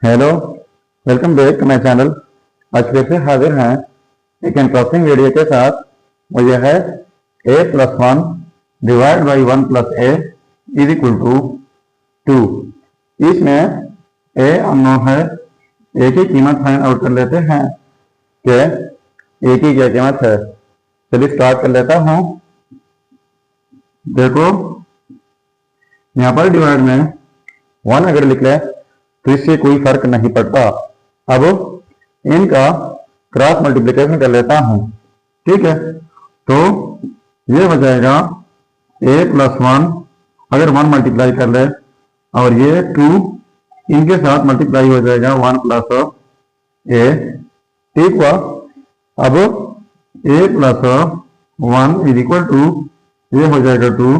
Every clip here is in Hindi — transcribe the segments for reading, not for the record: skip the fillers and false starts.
Hello, welcome back to my channel. आज फिर से हाजिर हैं एक इंटरेस्टिंग वीडियो के साथ। और यह है a+1 divide by 1 plus A is equal to 2। इसमें a अननोन है, a की कीमत फाइंड आउट कर लेते हैं कि a की क्या कीमत है। चलिए स्टार्ट कर लेता हूँ। देखो यहाँ पर डिवाइड में 1 अगर लिख ले तो इससे कोई फर्क नहीं पड़ता। अब इनका क्रॉस मल्टीप्लिकेशन कर लेता हूं, ठीक है। तो ये हो जाएगा a+1, अगर 1 मल्टीप्लाई कर ले और ये 2 इनके साथ मल्टीप्लाई हो जाएगा 1 प्लस ए, ठीक हुआ। अब a+1 इज इक्वल टू ये हो जाएगा 2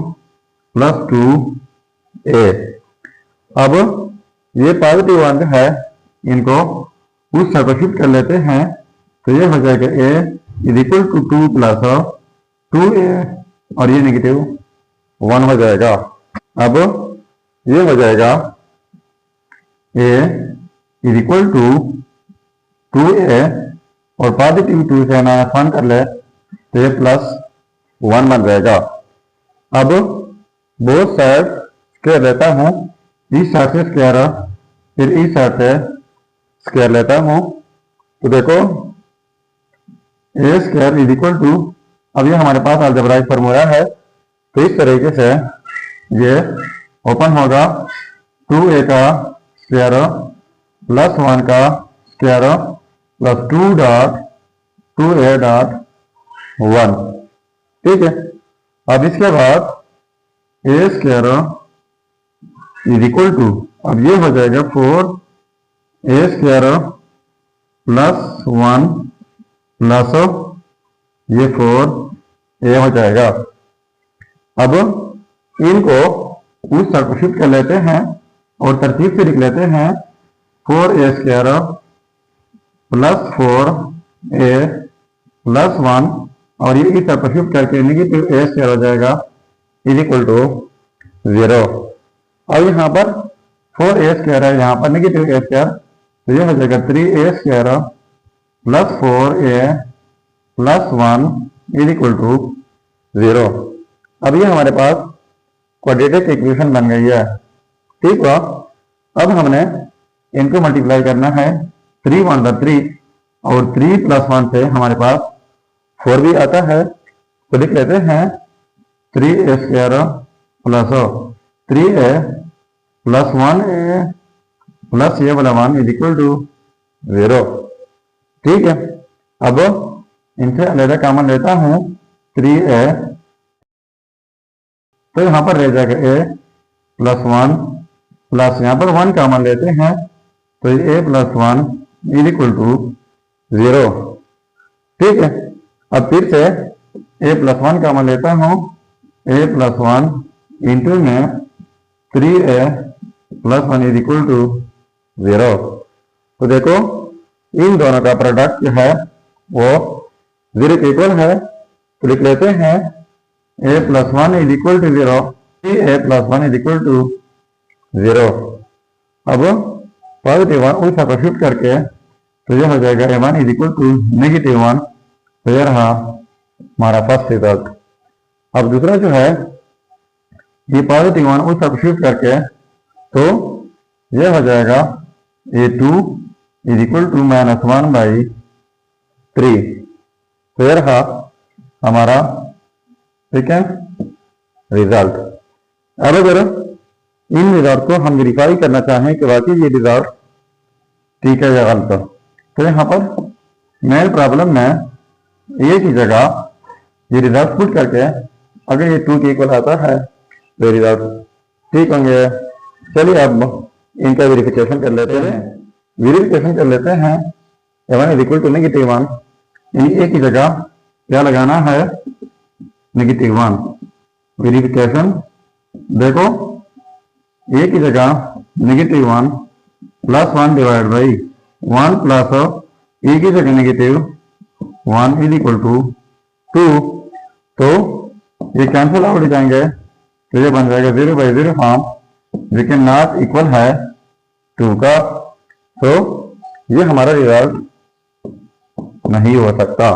प्लस 2a। अब ये पॉजिटिव अंक है, इनको उस साइड पर शिफ्ट कर लेते हैं तो ये हो जाएगा a is equal to 2 plus 2a और ये नेगेटिव 1 हो जाएगा। अब ये हो जाएगा a is equal to 2a और पॉजिटिव 2 से -1 कर ले तो ये प्लस 1 बन जाएगा। अब बोथ साइड स्क्वायर लेता हूँ, इस साइड से स्क्वायर फिर इस साइड से स्क्वायर लेता हूं तो देखो ए स्क्वायर इज इक्वल टू, अब ये हमारे पास अलजेब्राइक फॉर्मूला है तो इस तरीके से ये ओपन होगा 2a का स्क्वायर प्लस 1 का स्क्वायर प्लस 2a डॉट 1, ठीक है। अब इसके बाद ए स्क्वायर इज इक्वल टू, अब ये हो जाएगा 4a स्क्वायर प्लस 1 प्लस ये 4a हो जाएगा। अब इनको उस साइड पर शिफ्ट कर लेते हैं और तरतीब से लिख लेते हैं 4a square plus 4a plus 1 और ये इस साइड पर शिफ्ट करके नेगेटिव a स्क्वायर हो जाएगा इज इक्वल टू 0। अब यहाँ पर 4a स्क्वायर है, यहाँ पर नेगेटिव a स्क्वायर तो ये हो जाएगा 3a square plus 4a plus 1 is equal to 0। अब ये हमारे पास क्वाड्रेटिक इक्वेशन बन गई है, ठीक हुआ। अब हमने इनको मल्टीप्लाई करना है 3 1 3 और 3 प्लस 1 से हमारे पास 4 भी आता है तो लिख लेते हैं 3a square plus 3a plus 1a plus ये वाला 1 इज इक्वल टू 0, ठीक है। अब इनसे अलग कॉमन लेता हूं 3a तो यहां पर रह जाएगा a प्लस 1 प्लस यहाँ पर 1 कॉमन लेते हैं तो a plus 1 is equal to 0, ठीक है। अब फिर से a प्लस 1 कॉमन लेता हूं, a प्लस 1 इंटू में 3a plus 1 is equal to 0। तो देखो इन दोनों का प्रोडक्ट जो है वो 0 के इक्वल है तो लिख लेते हैं a plus 1 is equal to 0, a plus 1 is equal to 0। अब पॉजिटिव 1 उस पर शिफ्ट करके तो ये हो जाएगा a1 is equal to negative 1, तो ये रहा हमारा फर्स्ट रिजल्ट। अब दूसरा जो है ये पॉजिटिव 1 उस पर शिफ्ट करके तो ये हो जाएगा a2 is equal to -1 by 3, तो ये रहा हमारा, ठीक है, रिजल्ट। अब अगर इन रिजल्ट को हम वेरीफाई करना चाहें कि वाकई ये रिजल्ट ठीक है या गलत, तो यहाँ पर मेन प्रॉब्लम में a की जगह ये रिजल्ट पुट करके अगर ये 2 के इक्वल आता है तो रिजल्ट ठीक होंगे। चलिए अब इनका वेरिफिकेशन कर लेते हैं। वेरिफिकेशन कर लेते हैं a1 is equal to negative 1, a की जगह क्या लगाना है नेगेटिव 1। वेरिफिकेशन देखो a की जगह negative 1 plus 1 divide by 1 plus a की जगह नेगेटिव 1 इज इक्वल टू 2, तो ये कैंसिल आउट हो जाएंगे तो ये बन जाएगा 0 बाई 0 फॉर्म, जो कि नॉट इक्वल है 2 का। तो ये हमारा रिजल्ट नहीं हो सकता।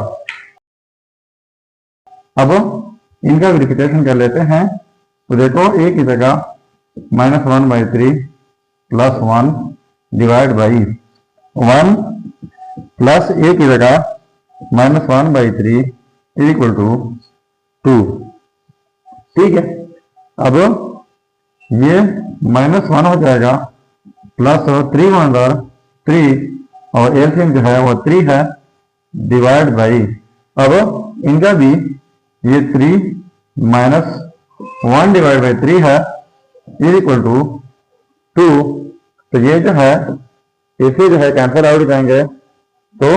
अब इनका वेरिफिकेशन कर लेते हैं। तो देखो a की जगह -1/3 + 1 डिवाइड बाई 1 प्लस a की जगह -1/3 = 2। ठीक है, अब ये -1 हो जाएगा प्लस 3/3 और एलसीएम जो है वो 3 है डिवाइड बाई, अब इनका भी ये 3 - 1 डिवाइड बाई 3 है = 2। तो ये जो है इसे जो है कैंसिल आउट जाएंगे, तो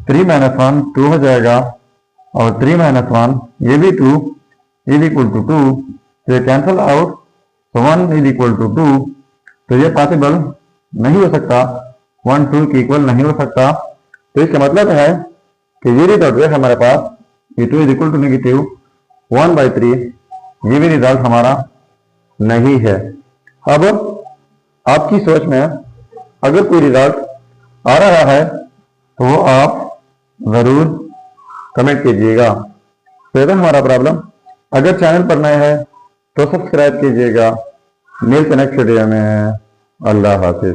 3 - 1 2 हो जाएगा और 3 - 1 ये भी 2 = 2। तो ये कैंसिल आउट, तो 1 = 2। तो ये पॉसिबल नहीं हो सकता, 1 2 के इक्वल नहीं हो सकता। तो इसका मतलब है कि ये रिजल्ट है हमारे पास, ये 2 = -1/3, ये भी रिजल्ट हमारा नहीं है। अब आपकी सोच में अगर कोई रिजल्ट आ रहा है तो वो आप ज़रूर कमेंट कीजिएगा। तो ये हमारा प्रॉब्लम। अगर चैनल पर नए हैं तो सब्सक्राइब कीजिएगा। मिलते नेक्स्ट वीडियो में। अल्लाह हाफिज।